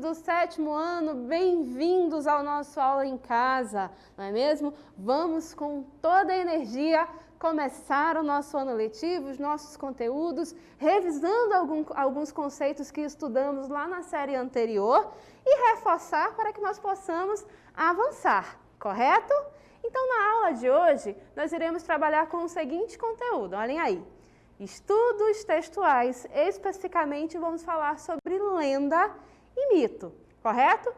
do 7º ano, bem-vindos ao nosso Aula em Casa, não é mesmo? Vamos com toda a energia começar o nosso ano letivo, os nossos conteúdos, revisando alguns conceitos que estudamos lá na série anterior e reforçar para que nós possamos avançar, correto? Então, na aula de hoje, nós iremos trabalhar com o seguinte conteúdo, olhem aí. Estudos textuais, especificamente vamos falar sobre lenda e mito, correto?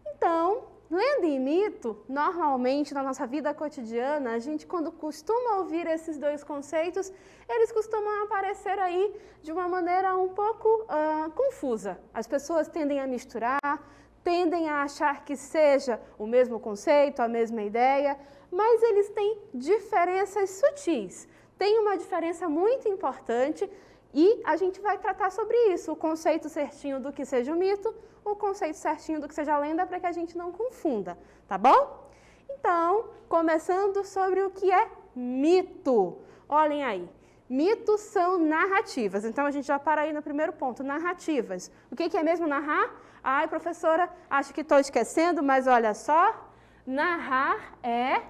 Então, lenda e mito, normalmente na nossa vida cotidiana, a gente quando costuma ouvir esses dois conceitos, eles costumam aparecer aí de uma maneira um pouco confusa. As pessoas tendem a misturar, tendem a achar que seja o mesmo conceito, a mesma ideia, mas eles têm diferenças sutis. Tem uma diferença muito importante e a gente vai tratar sobre isso, o conceito certinho do que seja o mito, o conceito certinho do que seja a lenda, para que a gente não confunda, tá bom? Então, começando sobre o que é mito. Olhem aí, mitos são narrativas, então a gente já para aí no primeiro ponto, narrativas. O que é mesmo narrar? Ai, professora, acho que estou esquecendo, mas olha só, narrar é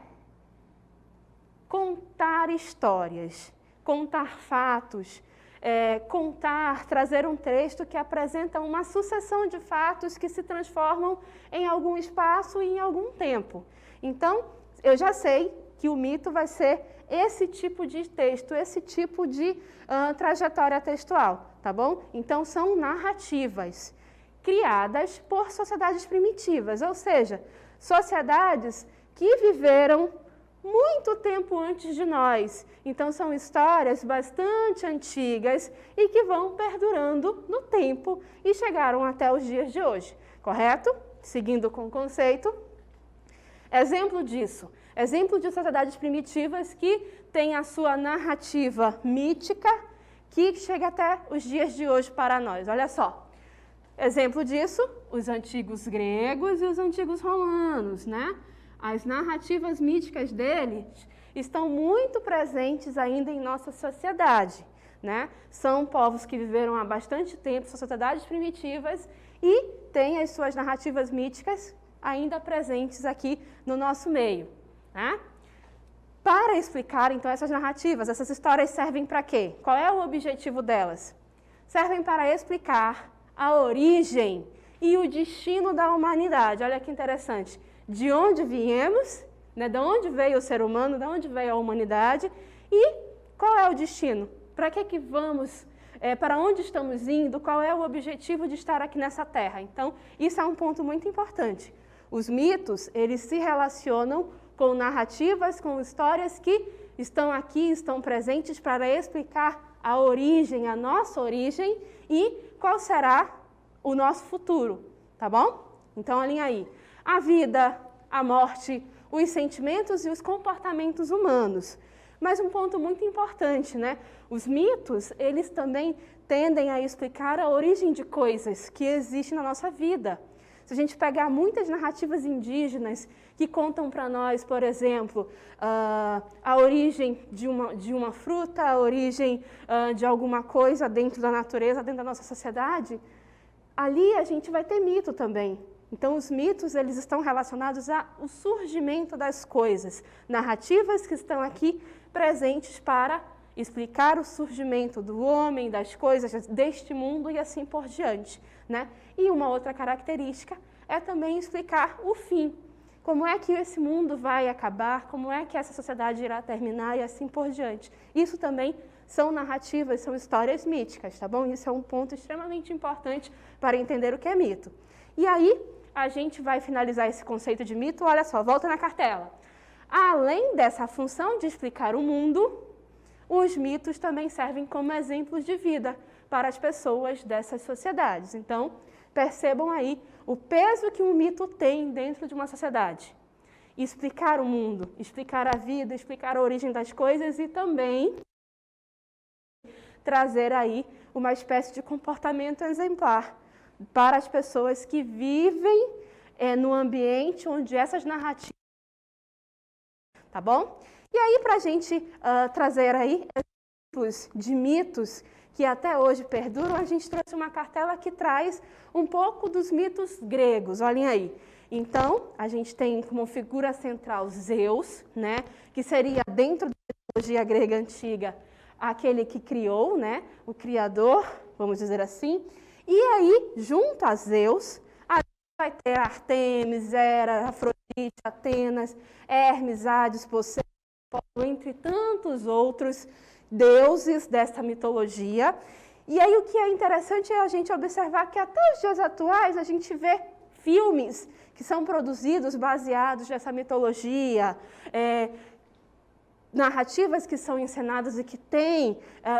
contar histórias, contar fatos, trazer um texto que apresenta uma sucessão de fatos que se transformam em algum espaço e em algum tempo. Então, eu já sei que o mito vai ser esse tipo de texto, esse tipo de trajetória textual, tá bom? Então, são narrativas criadas por sociedades primitivas, ou seja, sociedades que viveram muito tempo antes de nós. Então, são histórias bastante antigas e que vão perdurando no tempo e chegaram até os dias de hoje, correto? Seguindo com o conceito. Exemplo disso, exemplo de sociedades primitivas que têm a sua narrativa mítica que chega até os dias de hoje para nós. Olha só, exemplo disso, os antigos gregos e os antigos romanos, né? As narrativas míticas deles estão muito presentes ainda em nossa sociedade, né? São povos que viveram há bastante tempo, sociedades primitivas, e têm as suas narrativas míticas ainda presentes aqui no nosso meio, né? Para explicar, então, essas narrativas, essas histórias servem para quê? Qual é o objetivo delas? Servem para explicar a origem e o destino da humanidade. Olha que interessante. De onde viemos, né? De onde veio o ser humano, de onde veio a humanidade e qual é o destino? Para que vamos, para onde estamos indo, qual é o objetivo de estar aqui nessa terra? Então, isso é um ponto muito importante. Os mitos, eles se relacionam com narrativas, com histórias que estão aqui, estão presentes para explicar a origem, a nossa origem e qual será o nosso futuro, tá bom? Então, olhem aí. A vida, a morte, os sentimentos e os comportamentos humanos. Mas um ponto muito importante, né? Os mitos, eles também tendem a explicar a origem de coisas que existem na nossa vida. Se a gente pegar muitas narrativas indígenas que contam para nós, por exemplo, a origem de uma fruta, a origem de alguma coisa dentro da natureza, dentro da nossa sociedade, ali a gente vai ter mito também. Então, os mitos, eles estão relacionados ao surgimento das coisas, narrativas que estão aqui presentes para explicar o surgimento do homem, das coisas, deste mundo e assim por diante, né? E uma outra característica é também explicar o fim, como é que esse mundo vai acabar, como é que essa sociedade irá terminar e assim por diante. Isso também são narrativas, são histórias míticas, tá bom? Isso é um ponto extremamente importante para entender o que é mito. E aí, a gente vai finalizar esse conceito de mito, olha só, volta na cartela. Além dessa função de explicar o mundo, os mitos também servem como exemplos de vida para as pessoas dessas sociedades. Então, percebam aí o peso que um mito tem dentro de uma sociedade. Explicar o mundo, explicar a vida, explicar a origem das coisas e também trazer aí uma espécie de comportamento exemplar para as pessoas que vivem no ambiente onde essas narrativas... Tá bom? E aí, para a gente trazer aí exemplos de mitos que até hoje perduram, a gente trouxe uma cartela que traz um pouco dos mitos gregos, olhem aí. Então, a gente tem como figura central Zeus, né, que seria, dentro da mitologia grega antiga, aquele que criou, né, o criador, vamos dizer assim. E aí, junto a Zeus, a gente vai ter Artemis, Hera, Afrodite, Atenas, Hermes, Hades, Poseidon, entre tantos outros deuses dessa mitologia. E aí o que é interessante é a gente observar que até os dias atuais a gente vê filmes que são produzidos baseados nessa mitologia, narrativas que são encenadas e que têm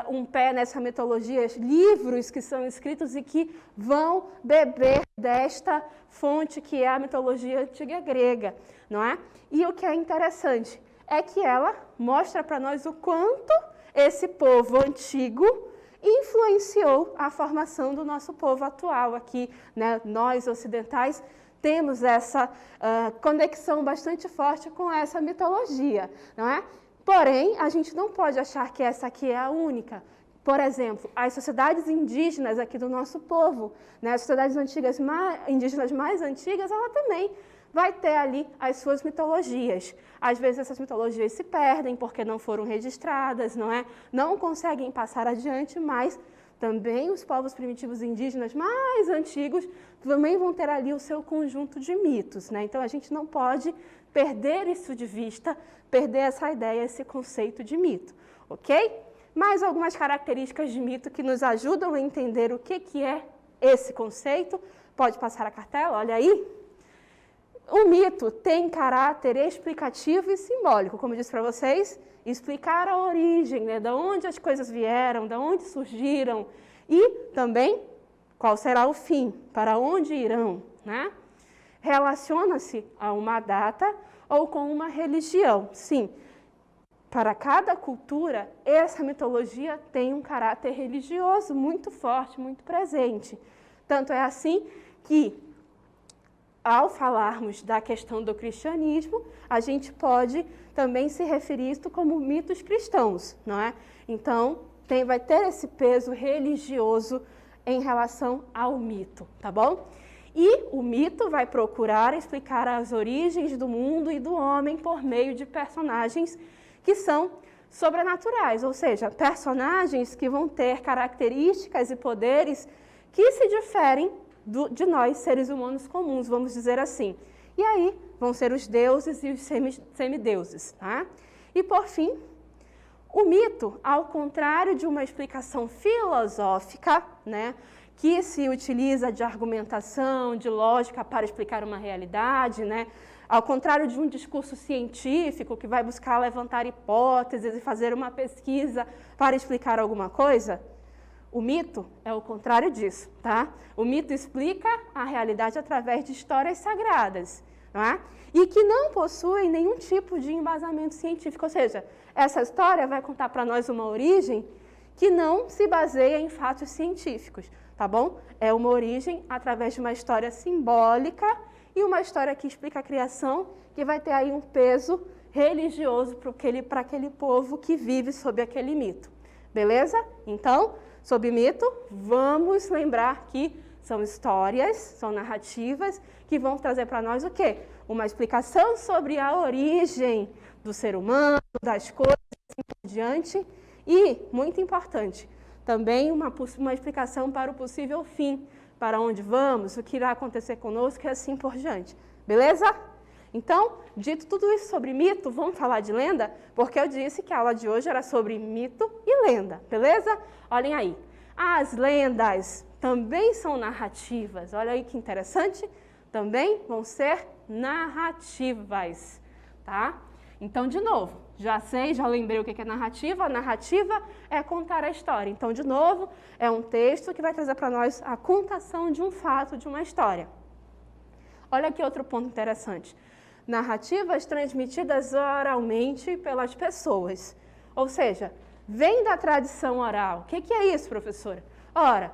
um pé nessa mitologia, livros que são escritos e que vão beber desta fonte que é a mitologia antiga grega, não é? E o que é interessante é que ela mostra para nós o quanto esse povo antigo influenciou a formação do nosso povo atual aqui, né? Nós ocidentais temos essa conexão bastante forte com essa mitologia, não é? Porém, a gente não pode achar que essa aqui é a única. Por exemplo, as sociedades indígenas aqui do nosso povo, né? As sociedades indígenas mais antigas, ela também vai ter ali as suas mitologias. Às vezes essas mitologias se perdem porque não foram registradas, não é? Não conseguem passar adiante, mas também os povos primitivos indígenas mais antigos também vão ter ali o seu conjunto de mitos, né? Então a gente não pode perder isso de vista, perder essa ideia, esse conceito de mito, ok? Mais algumas características de mito que nos ajudam a entender o que é esse conceito. Pode passar a cartela, olha aí. O mito tem caráter explicativo e simbólico, como eu disse para vocês, explicar a origem, né, de onde as coisas vieram, de onde surgiram e também qual será o fim, para onde irão, né? Relaciona-se a uma data ou com uma religião. Sim, para cada cultura, essa mitologia tem um caráter religioso muito forte, muito presente. Tanto é assim que, ao falarmos da questão do cristianismo, a gente pode também se referir a isto como mitos cristãos, não é? Então, vai ter esse peso religioso em relação ao mito, tá bom? E o mito vai procurar explicar as origens do mundo e do homem por meio de personagens que são sobrenaturais, ou seja, personagens que vão ter características e poderes que se diferem de nós, seres humanos comuns, vamos dizer assim. E aí vão ser os deuses e os semideuses, tá? E por fim, o mito, ao contrário de uma explicação filosófica, né, que se utiliza de argumentação, de lógica para explicar uma realidade, né, ao contrário de um discurso científico que vai buscar levantar hipóteses e fazer uma pesquisa para explicar alguma coisa, o mito é o contrário disso, tá? O mito explica a realidade através de histórias sagradas, não é? E que não possuem nenhum tipo de embasamento científico, ou seja, essa história vai contar para nós uma origem que não se baseia em fatos científicos, tá bom? É uma origem através de uma história simbólica e uma história que explica a criação, que vai ter aí um peso religioso para aquele povo que vive sob aquele mito. Beleza? Então, sob mito, vamos lembrar que são histórias, são narrativas que vão trazer para nós o quê? Uma explicação sobre a origem do ser humano, das coisas, assim por diante. E, muito importante, também uma explicação para o possível fim, para onde vamos, o que irá acontecer conosco e assim por diante. Beleza? Então, dito tudo isso sobre mito, vamos falar de lenda? Porque eu disse que a aula de hoje era sobre mito e lenda, beleza? Olhem aí. As lendas também são narrativas. Olha aí que interessante. Também vão ser narrativas, tá? Então, de novo, já lembrei o que é narrativa. A narrativa é contar a história. Então, de novo, é um texto que vai trazer para nós a contação de um fato, de uma história. Olha aqui outro ponto interessante. Narrativas transmitidas oralmente pelas pessoas. Ou seja, vem da tradição oral. O que é isso, professora? Ora,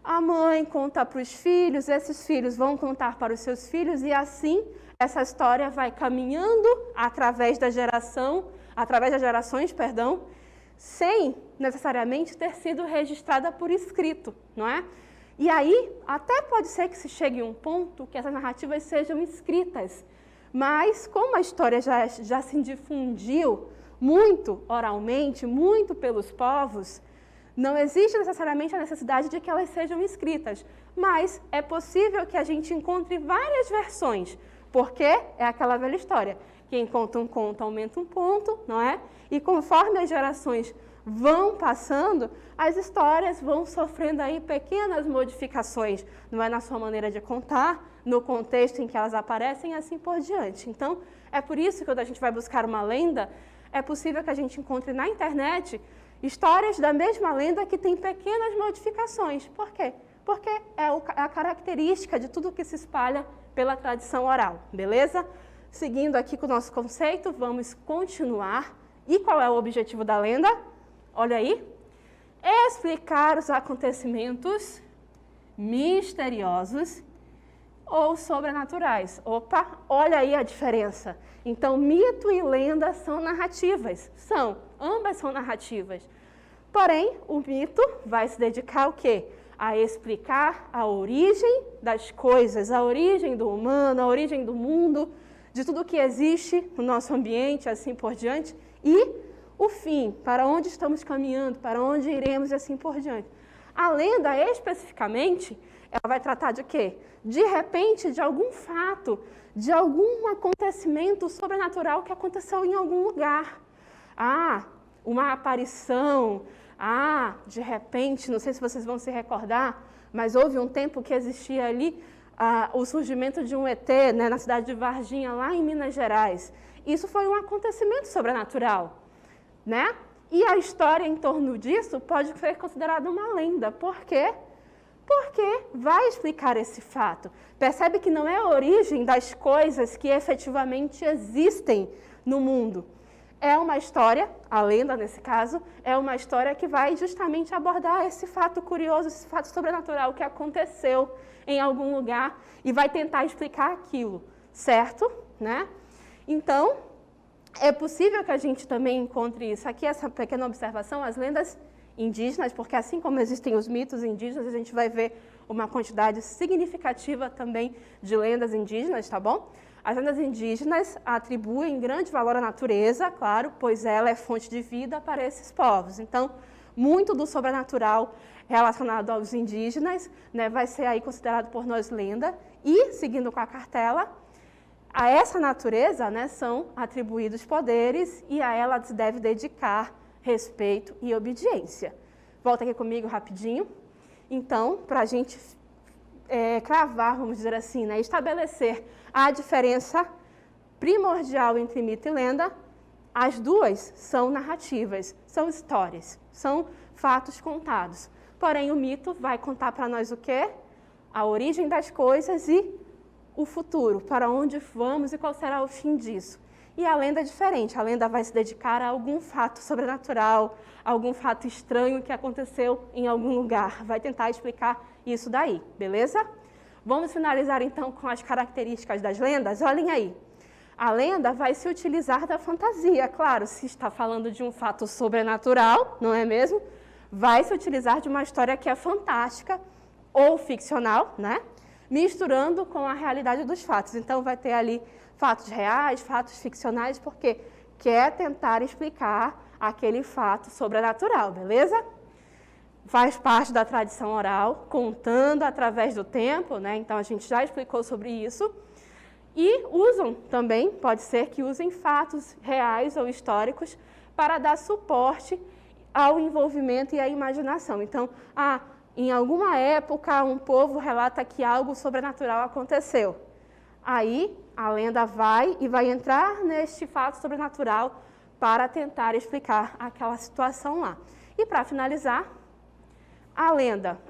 a mãe conta para os filhos, esses filhos vão contar para os seus filhos e assim essa história vai caminhando através das gerações, sem necessariamente ter sido registrada por escrito, não é? E aí, até pode ser que se chegue a um ponto que essas narrativas sejam escritas, mas como a história já se difundiu muito oralmente, muito pelos povos, não existe necessariamente a necessidade de que elas sejam escritas, mas é possível que a gente encontre várias versões, porque é aquela velha história, quem conta um conto aumenta um ponto, não é? E conforme as gerações vão passando, as histórias vão sofrendo aí pequenas modificações, não é, na sua maneira de contar, no contexto em que elas aparecem e assim por diante. Então, é por isso que quando a gente vai buscar uma lenda, é possível que a gente encontre na internet histórias da mesma lenda que tem pequenas modificações. Por quê? Porque é a característica de tudo que se espalha pela tradição oral, beleza? Seguindo aqui com o nosso conceito, vamos continuar. E qual é o objetivo da lenda? Olha aí. Explicar os acontecimentos misteriosos ou sobrenaturais. Opa, olha aí a diferença. Então, mito e lenda são narrativas. Ambas são narrativas. Porém, o mito vai se dedicar ao quê? A explicar a origem das coisas, a origem do humano, a origem do mundo, de tudo que existe no nosso ambiente, assim por diante, e o fim, para onde estamos caminhando, para onde iremos e assim por diante. A lenda, especificamente, ela vai tratar de quê? De repente, de algum fato, de algum acontecimento sobrenatural que aconteceu em algum lugar. Uma aparição. De repente, não sei se vocês vão se recordar, mas houve um tempo que existia ali o surgimento de um ET, né, na cidade de Varginha, lá em Minas Gerais. Isso foi um acontecimento sobrenatural, né? E a história em torno disso pode ser considerada uma lenda. Por quê? Porque vai explicar esse fato. Percebe que não é a origem das coisas que efetivamente existem no mundo. É uma história, a lenda nesse caso, é uma história que vai justamente abordar esse fato curioso, esse fato sobrenatural que aconteceu em algum lugar e vai tentar explicar aquilo, certo? Né? Então, é possível que a gente também encontre isso aqui, essa pequena observação, as lendas indígenas, porque assim como existem os mitos indígenas, a gente vai ver uma quantidade significativa também de lendas indígenas, tá bom? As lendas indígenas atribuem grande valor à natureza, claro, pois ela é fonte de vida para esses povos. Então, muito do sobrenatural relacionado aos indígenas, né, vai ser aí considerado por nós lenda. E, seguindo com a cartela, a essa natureza, né, são atribuídos poderes e a ela se deve dedicar respeito e obediência. Volta aqui comigo rapidinho. Então, para a gente cravar, vamos dizer assim, né, estabelecer a diferença primordial entre mito e lenda, as duas são narrativas, são histórias, são fatos contados. Porém, o mito vai contar para nós o quê? A origem das coisas e o futuro, para onde vamos e qual será o fim disso. E a lenda é diferente, a lenda vai se dedicar a algum fato sobrenatural, algum fato estranho que aconteceu em algum lugar. Vai tentar explicar isso daí, beleza? Vamos finalizar então com as características das lendas. Olhem aí. A lenda vai se utilizar da fantasia, claro, se está falando de um fato sobrenatural, não é mesmo? Vai se utilizar de uma história que é fantástica ou ficcional, né? Misturando com a realidade dos fatos. Então, vai ter ali fatos reais, fatos ficcionais, porque quer tentar explicar aquele fato sobrenatural, beleza? Faz parte da tradição oral, contando através do tempo, né? Então, a gente já explicou sobre isso. E usam também, pode ser que usem fatos reais ou históricos para dar suporte ao envolvimento e à imaginação. Então, em alguma época, um povo relata que algo sobrenatural aconteceu. Aí, a lenda vai entrar neste fato sobrenatural para tentar explicar aquela situação lá. E, para finalizar,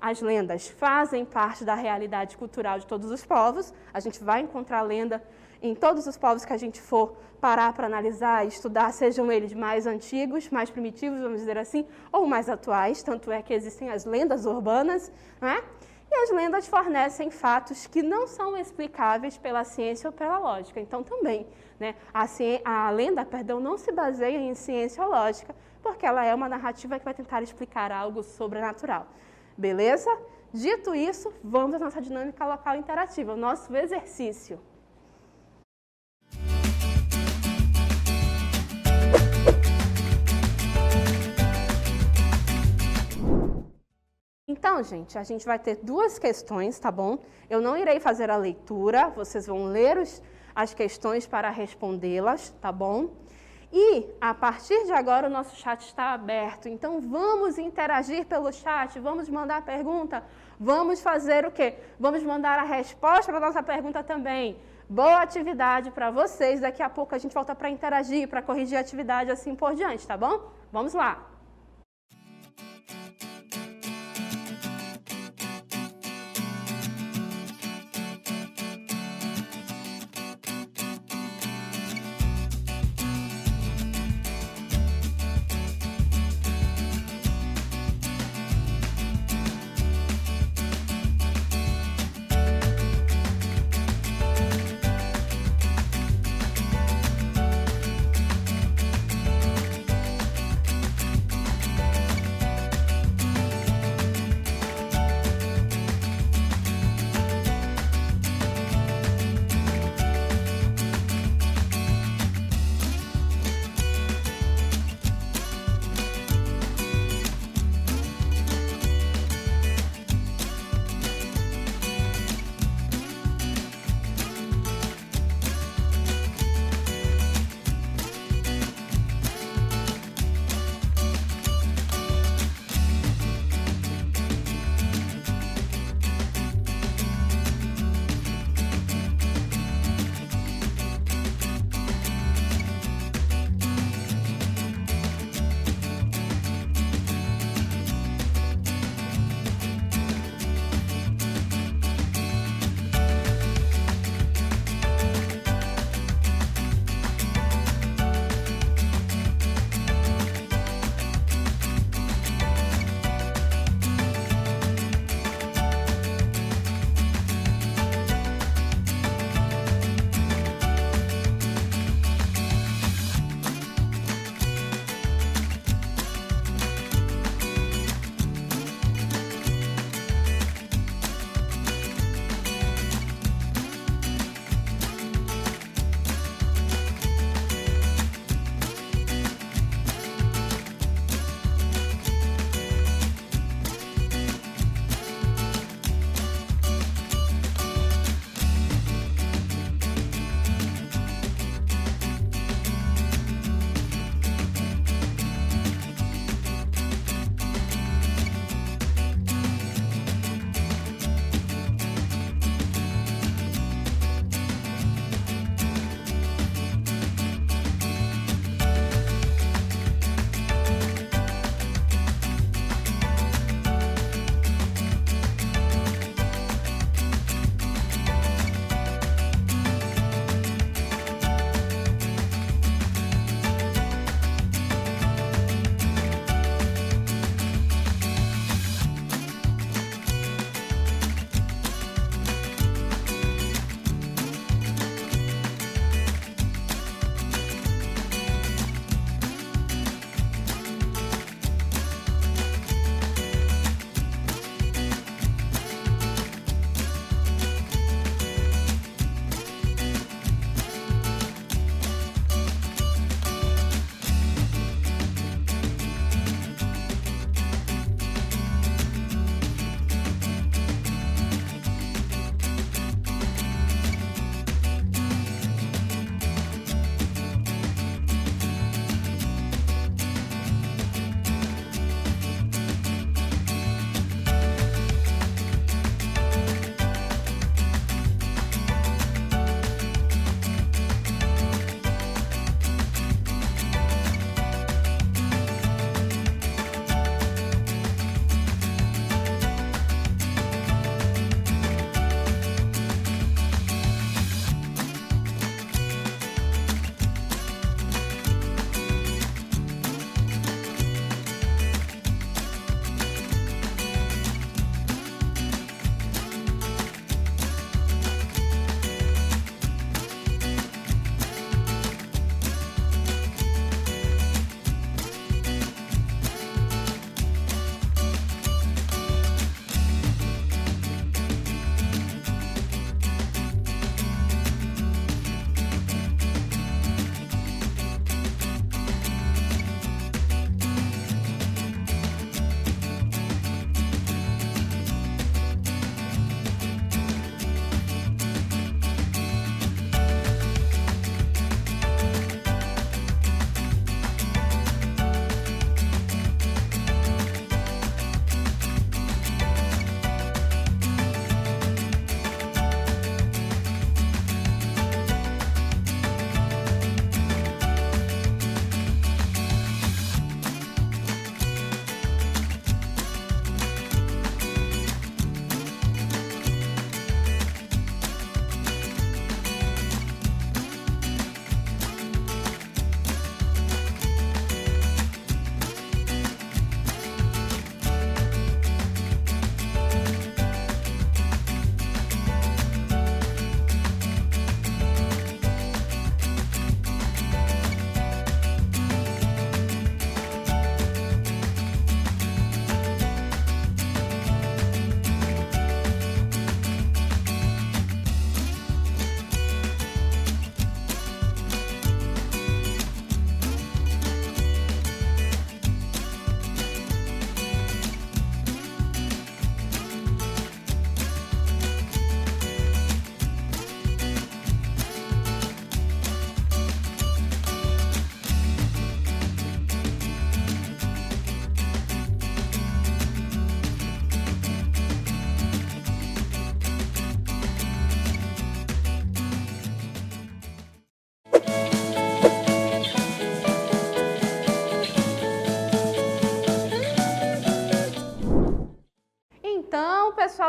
as lendas fazem parte da realidade cultural de todos os povos. A gente vai encontrar lenda em todos os povos que a gente for parar para analisar e estudar, sejam eles mais antigos, mais primitivos, vamos dizer assim, ou mais atuais. Tanto é que existem as lendas urbanas, né? E as lendas fornecem fatos que não são explicáveis pela ciência ou pela lógica. Então, também, né, a lenda, não se baseia em ciência ou lógica, porque ela é uma narrativa que vai tentar explicar algo sobrenatural. Beleza? Dito isso, vamos à nossa dinâmica local interativa, o nosso exercício. Então, gente, a gente vai ter duas questões, tá bom? Eu não irei fazer a leitura, vocês vão ler as questões para respondê-las, tá bom? E, a partir de agora, o nosso chat está aberto, então vamos interagir pelo chat, vamos mandar pergunta, vamos fazer o quê? Vamos mandar a resposta para a nossa pergunta também. Boa atividade para vocês, daqui a pouco a gente volta para interagir, para corrigir a atividade assim por diante, tá bom? Vamos lá!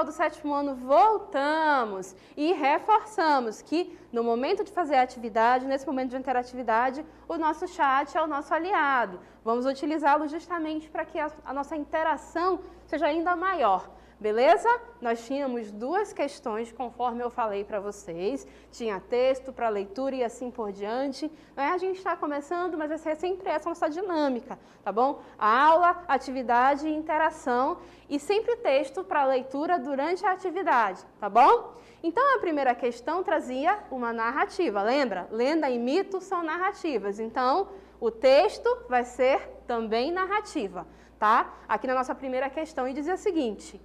pessoal do 7º ano, voltamos e reforçamos que no momento de fazer a atividade, nesse momento de interatividade, o nosso chat é o nosso aliado. Vamos utilizá-lo justamente para que a nossa interação seja ainda maior. Beleza? Nós tínhamos 2 questões, conforme eu falei para vocês. Tinha texto para leitura e assim por diante. A gente está começando, mas vai ser sempre essa nossa dinâmica, tá bom? Aula, atividade e interação. E sempre texto para leitura durante a atividade, tá bom? Então, a primeira questão trazia uma narrativa, lembra? Lenda e mito são narrativas. Então, o texto vai ser também narrativa, tá? Aqui na nossa primeira questão, e dizia o seguinte: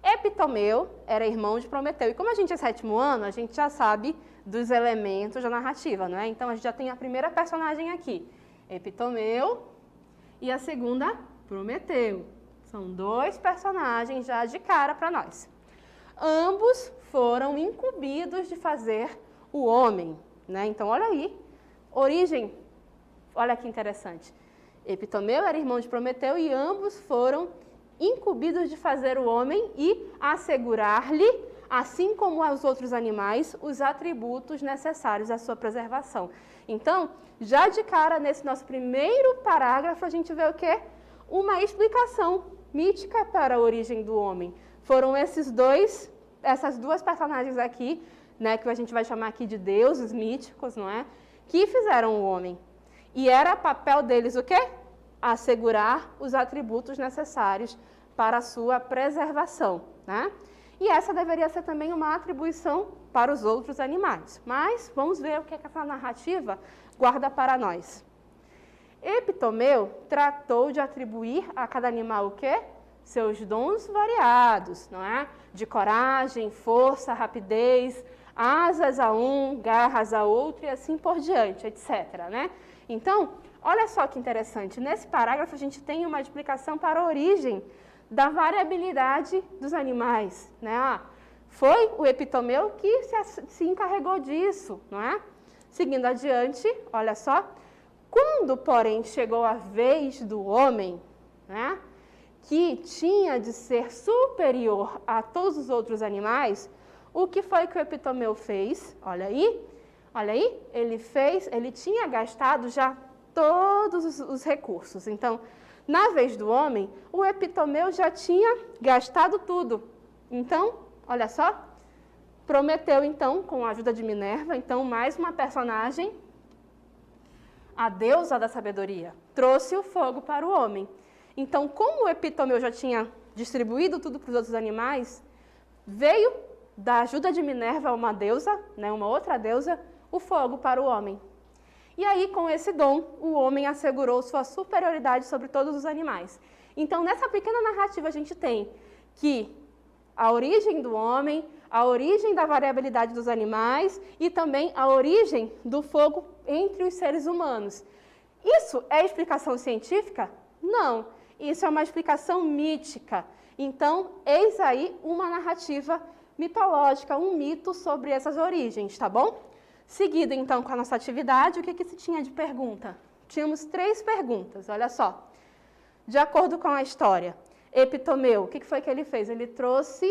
Epitomeu era irmão de Prometeu. E como a gente é 7º ano, a gente já sabe dos elementos da narrativa, não é? Então, a gente já tem a primeira personagem aqui, Epitomeu, e a segunda, Prometeu. São 2 personagens já de cara para nós. Ambos foram incumbidos de fazer o homem, né? Então, olha aí, origem, olha que interessante. Epitomeu era irmão de Prometeu e ambos foram incumbidos de fazer o homem e assegurar-lhe, assim como aos outros animais, os atributos necessários à sua preservação. Então, já de cara, nesse nosso primeiro parágrafo, a gente vê o quê? Uma explicação mítica para a origem do homem. Foram essas 2 personagens aqui, né, que a gente vai chamar aqui de deuses míticos, não é? Que fizeram o homem. E era papel deles o quê? Assegurar os atributos necessários para a sua preservação, né? E essa deveria ser também uma atribuição para os outros animais. Mas vamos ver o que essa narrativa guarda para nós. Epitomeu tratou de atribuir a cada animal o quê? Seus dons variados, não é? De coragem, força, rapidez, asas a um, garras a outro e assim por diante, etc., né? Então, olha só que interessante, nesse parágrafo a gente tem uma explicação para a origem da variabilidade dos animais, né? Foi o Epitomeu que se encarregou disso, não é? Seguindo adiante, olha só, quando, porém, chegou a vez do homem, né, que tinha de ser superior a todos os outros animais, o que foi que o Epitomeu fez? Olha aí, ele tinha gastado já todos os recursos. Então, na vez do homem, o Epitomeu já tinha gastado tudo. Então, olha só, Prometeu, então, com a ajuda de Minerva, então, mais uma personagem, a deusa da sabedoria, trouxe o fogo para o homem. Então, como o Epitomeu já tinha distribuído tudo para os outros animais, veio da ajuda de Minerva, uma deusa, né, uma outra deusa, o fogo para o homem. E aí, com esse dom, o homem assegurou sua superioridade sobre todos os animais. Então, nessa pequena narrativa, a gente tem que a origem do homem, a origem da variabilidade dos animais e também a origem do fogo entre os seres humanos. Isso é explicação científica? Não. Isso é uma explicação mítica. Então, eis aí uma narrativa mitológica, um mito sobre essas origens, tá bom? Seguido, então, com a nossa atividade, o que se tinha de pergunta? Tínhamos 3 perguntas, olha só. De acordo com a história, Epitomeu, o que foi que ele fez? Ele trouxe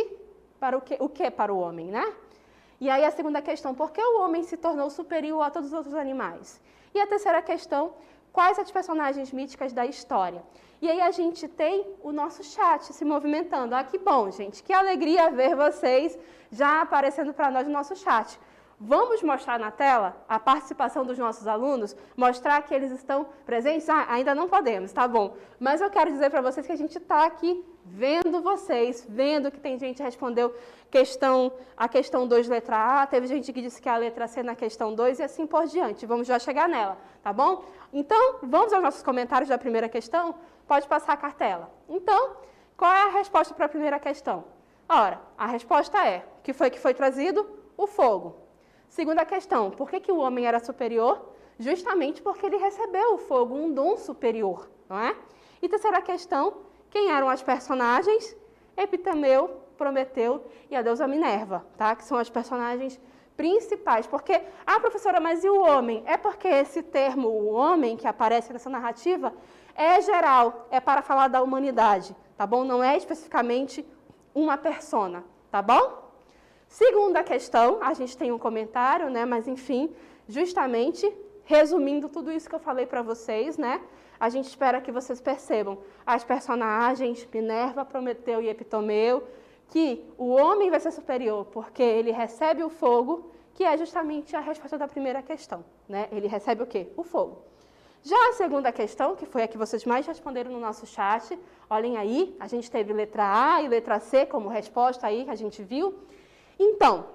para o que para o homem, né? E aí a segunda questão, por que o homem se tornou superior a todos os outros animais? E a terceira questão, quais as personagens míticas da história? E aí a gente tem o nosso chat se movimentando. Ah, que bom, gente, que alegria ver vocês já aparecendo para nós no nosso chat. Vamos mostrar na tela a participação dos nossos alunos, mostrar que eles estão presentes? Ah, ainda não podemos, tá bom. Mas eu quero dizer para vocês que a gente está aqui vendo vocês, vendo que tem gente que respondeu a questão 2, letra A, teve gente que disse que a letra C na questão 2 e assim por diante. Vamos já chegar nela, tá bom? Então, vamos aos nossos comentários da primeira questão? Pode passar a cartela. Então, qual é a resposta para a primeira questão? Ora, a resposta é, que foi trazido? O fogo. Segunda questão, por que o homem era superior? Justamente porque ele recebeu o fogo, um dom superior, não é? E terceira questão, quem eram as personagens? Epitomeu, Prometeu e a deusa Minerva, tá? Que são as personagens principais. Porque, professora, mas e o homem? É porque esse termo, o homem, que aparece nessa narrativa, é geral, é para falar da humanidade, tá bom? Não é especificamente uma persona, tá bom? Segunda questão, a gente tem um comentário, né? Mas enfim, justamente resumindo tudo isso que eu falei para vocês, né? A gente espera que vocês percebam as personagens, Minerva, Prometeu e Epitômeu, que o homem vai ser superior porque ele recebe o fogo, que é justamente a resposta da primeira questão, né? Ele recebe o quê? O fogo. Já a segunda questão, que foi a que vocês mais responderam no nosso chat, olhem aí, a gente teve letra A e letra C como resposta aí, que a gente viu. Então,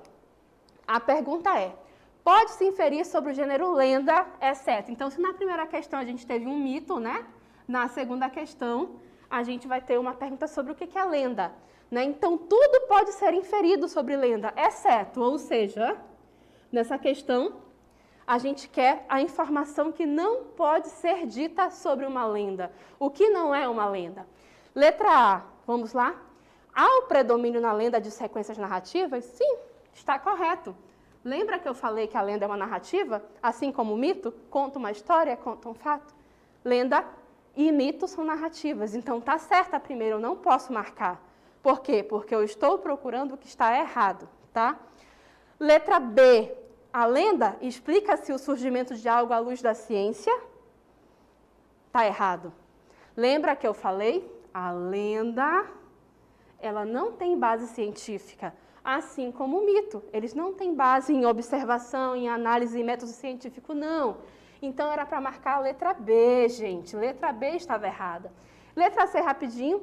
a pergunta é, pode-se inferir sobre o gênero lenda, exceto. Então, se na primeira questão a gente teve um mito, né? Na segunda questão, a gente vai ter uma pergunta sobre o que é lenda. Né? Então, tudo pode ser inferido sobre lenda, exceto, ou seja, nessa questão, a gente quer a informação que não pode ser dita sobre uma lenda. O que não é uma lenda? Letra A, vamos lá? Há o predomínio na lenda de sequências narrativas? Sim, está correto. Lembra que eu falei que a lenda é uma narrativa? Assim como o mito, conta uma história, conta um fato? Lenda e mito são narrativas, então está certa a primeira, eu não posso marcar. Por quê? Porque eu estou procurando o que está errado, tá? Letra B, a lenda explica-se o surgimento de algo à luz da ciência? Está errado. Lembra que eu falei? A lenda, ela não tem base científica, assim como o mito. Eles não têm base em observação, em análise e método científico, não. Então, era para marcar a letra B, gente. Letra B estava errada. Letra C, rapidinho.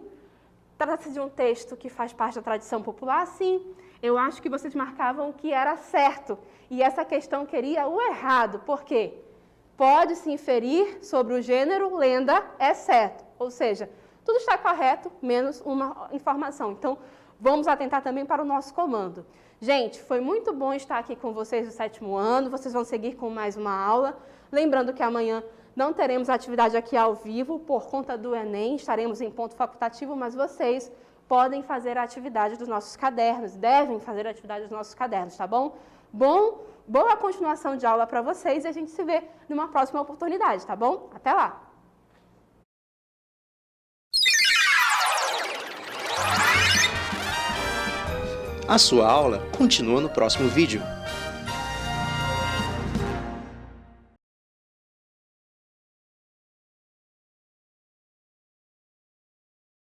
Trata-se de um texto que faz parte da tradição popular? Sim. Eu acho que vocês marcavam que era certo. E essa questão queria o errado. Por quê? Pode-se inferir sobre o gênero lenda, exceto. Ou seja, tudo está correto, menos uma informação. Então, vamos atentar também para o nosso comando. Gente, foi muito bom estar aqui com vocês do 7º ano. Vocês vão seguir com mais uma aula. Lembrando que amanhã não teremos atividade aqui ao vivo por conta do Enem. Estaremos em ponto facultativo, mas vocês podem fazer a atividade dos nossos cadernos, devem fazer a atividade dos nossos cadernos, tá bom? Boa continuação de aula para vocês e a gente se vê numa próxima oportunidade, tá bom? Até lá! A sua aula continua no próximo vídeo.